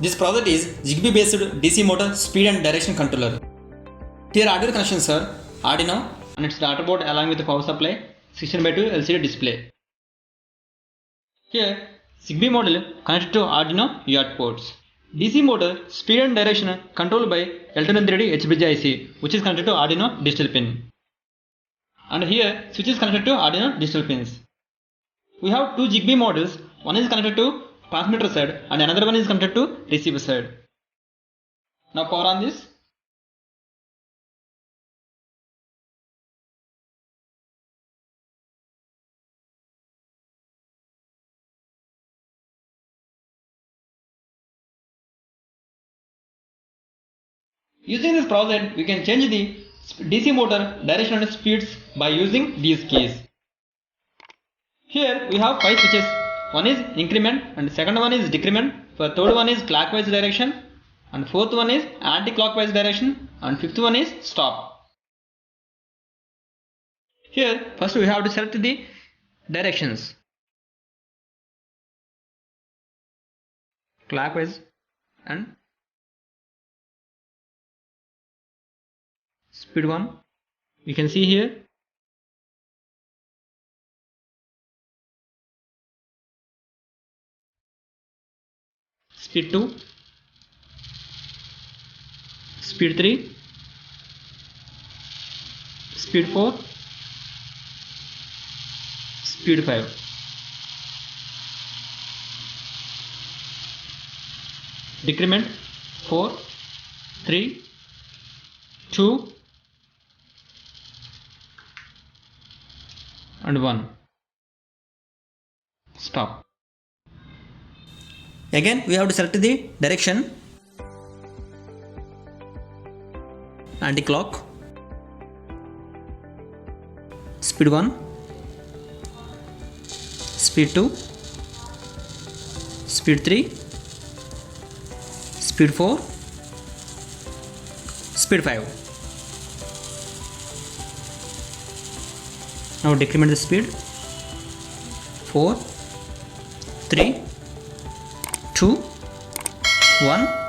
This project is Zigbee based DC motor speed and direction controller. Here audio connections are Arduino and its data board along with the power supply, 16:2 LCD display. Here Zigbee module connected to Arduino UART ports. DC motor speed and direction controlled by L230 HBridge IC, which is connected to Arduino digital pin. And here switch is connected to Arduino digital pins. We have two Zigbee modules. One is connected to transmitter side and another one is connected to receiver side. Now power on this. Using this project, we can change the DC motor direction and speeds by using these keys. Here we have 5 switches. One is increment and second one is decrement. For third one is clockwise direction and fourth one is anti-clockwise direction and fifth one is stop. Here first we have to select the directions. Clockwise and speed 1. You can see here. Speed 2, speed 3, speed 4, speed 5. Decrement 4, 3, 2 and 1. Stop. Again we have to select the direction, anti-clock, speed 1, speed 2, speed 3, speed 4, speed 5. Now decrement the speed. 4, 3, 2, 1.